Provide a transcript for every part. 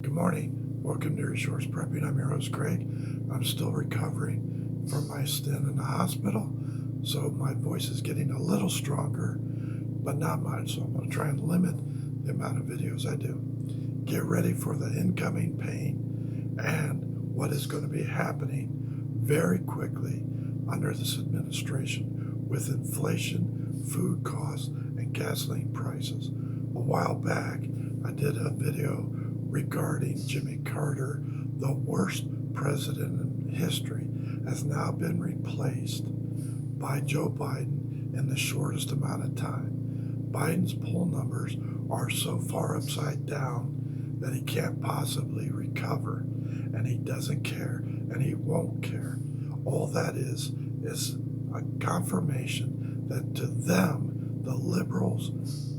Good morning. Welcome to Resource Prepping. I'm your host, Craig. I'm still recovering from my stint in the hospital, so my voice is getting a little stronger, but not much. So I'm going to try and limit the amount of videos I do. Get ready for the incoming pain and what is going to be happening very quickly under this administration with inflation, food costs, and gasoline prices. A while back, I did a video regarding Jimmy Carter, the worst president in history, has now been replaced by Joe Biden in the shortest amount of time. Biden's poll numbers are so far upside down that he can't possibly recover, and he doesn't care, and he won't care. All that is a confirmation that to them, the liberals,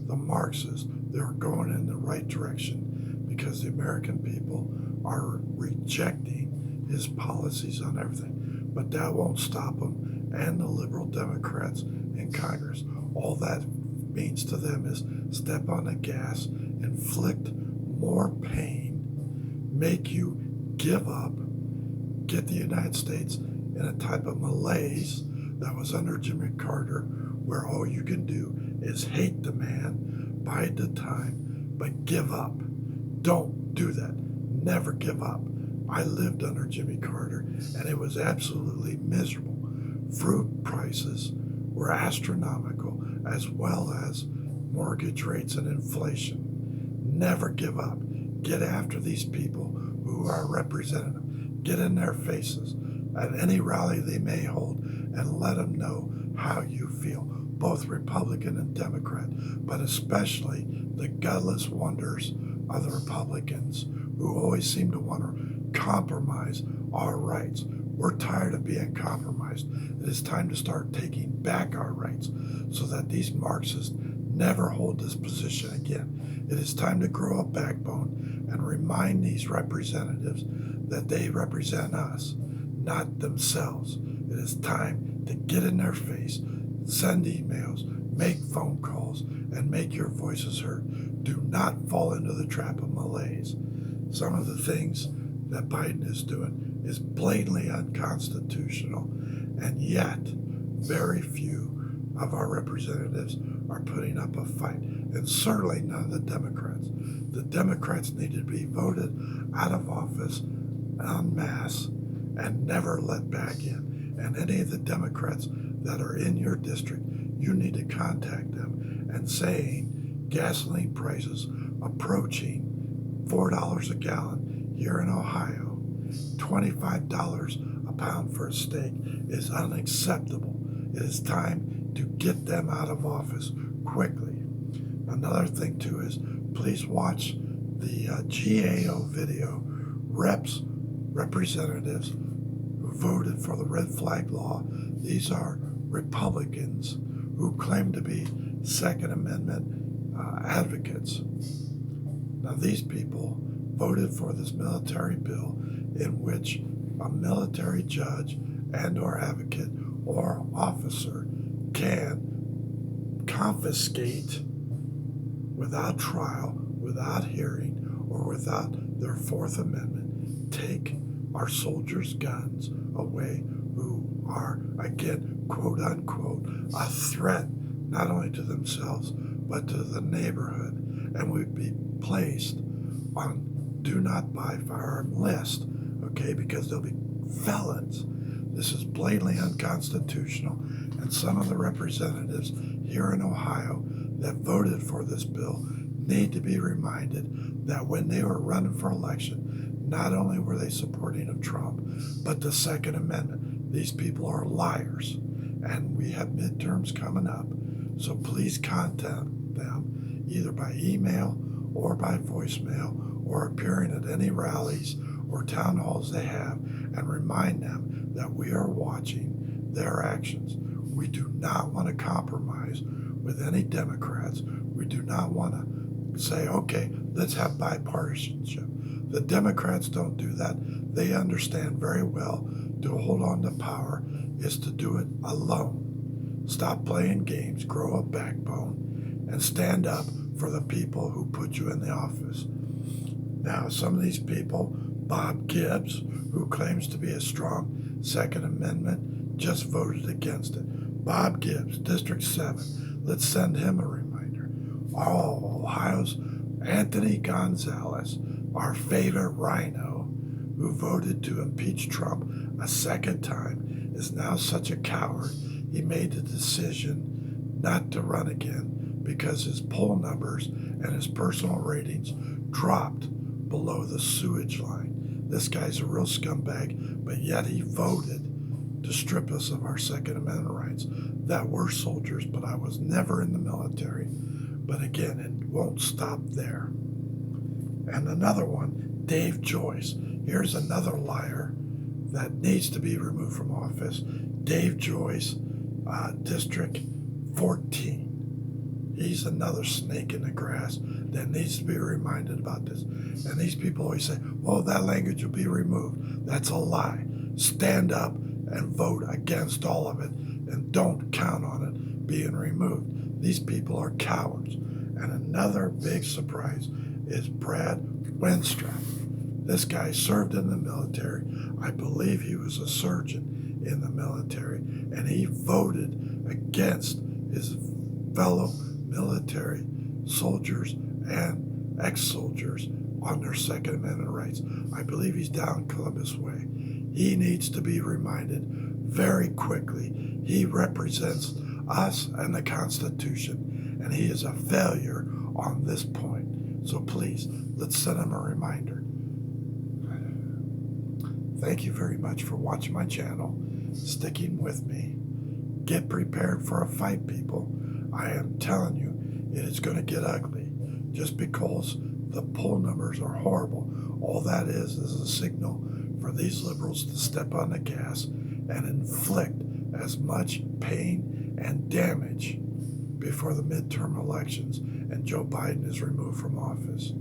the Marxists, they're going in the right direction, because the American people are rejecting his policies on everything. But that won't stop him and the liberal Democrats in Congress. All that means to them is step on the gas, inflict more pain, make you give up, get the United States in a type of malaise that was under Jimmy Carter, where all you can do is hate the man, bide the time, but give up. Don't do that. Never give up. I lived under Jimmy Carter, and it was absolutely miserable. Fruit prices were astronomical, as well as mortgage rates and inflation. Never give up. Get after these people who are representing them. Get in their faces at any rally they may hold and let them know how you feel, both Republican and Democrat, but especially the gutless wonders of the Republicans who always seem to want to compromise our rights. We're tired of being compromised. It is time to start taking back our rights so that these Marxists never hold this position again. It is time to grow a backbone and remind these representatives that they represent us, not themselves. It is time to get in their face, send emails, make phone calls, and make your voices heard. Do not fall into the trap of malaise. Some of the things that Biden is doing is blatantly unconstitutional, and yet very few of our representatives are putting up a fight, and certainly none of the Democrats. The Democrats need to be voted out of office en masse and never let back in. And any of the Democrats that are in your district, you need to contact them and saying gasoline prices approaching $4 a gallon here in Ohio, $25 a pound for a steak is unacceptable. It is time to get them out of office quickly. Another thing too is please watch the GAO video, representatives who voted for the red flag law. These are Republicans who claim to be Second Amendment advocates. Now, these people voted for this military bill in which a military judge and or advocate or officer can confiscate without trial, without hearing, or without their Fourth Amendment, take our soldiers' guns away who are, again, quote unquote, a threat not only to themselves but to the neighborhood, and would be placed on do not buy firearm list, okay, because they'll be felons. This is blatantly unconstitutional, and some of the representatives here in Ohio that voted for this bill need to be reminded that when they were running for election, not only were they supporting of Trump, but the Second Amendment. These people are liars, and we have midterms coming up, so please contact them either by email or by voicemail or appearing at any rallies or town halls they have, and remind them that we are watching their actions. We do not want to compromise with any Democrats. We do not want to say, okay, let's have bipartisanship. The Democrats don't do that. They understand very well to hold on to power is to do it alone. Stop playing games, grow a backbone, and stand up for the people who put you in the office. Now, some of these people, Bob Gibbs, who claims to be a strong Second Amendment, just voted against it. Bob Gibbs, District 7, let's send him a reminder. Ohio's Anthony Gonzalez, our favorite rhino, who voted to impeach Trump a second time, is now such a coward he made the decision not to run again because his poll numbers and his personal ratings dropped below the sewage line. This guy's a real scumbag, but yet he voted to strip us of our Second Amendment rights. That we're soldiers, but I was never in the military. But again, it won't stop there. And another one, Dave Joyce. Here's another liar that needs to be removed from office. Dave Joyce, District 14. He's another snake in the grass that needs to be reminded about this. And these people always say, well, that language will be removed. That's a lie. Stand up and vote against all of it, and don't count on it being removed. These people are cowards. And another big surprise is Brad Wenstrup. This guy served in the military. I believe he was a surgeon in the military, and he voted against his fellow military soldiers and ex-soldiers on their Second Amendment rights. I believe he's down Columbus Way. He needs to be reminded very quickly. He represents us and the Constitution, and he is a failure on this point. So please, let's send him a reminder. Thank you very much for watching my channel, sticking with me. Get prepared for a fight, people. I am telling you, it is going to get ugly. Just because the poll numbers are horrible, all that is a signal for these liberals to step on the gas and inflict as much pain and damage before the midterm elections and Joe Biden is removed from office.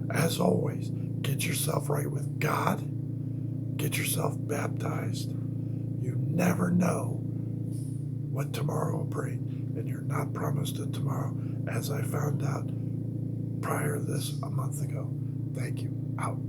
As always, get yourself right with God. Get yourself baptized. You never know what tomorrow will bring, and you're not promised a tomorrow, as I found out prior to this a month ago. Thank you. Out.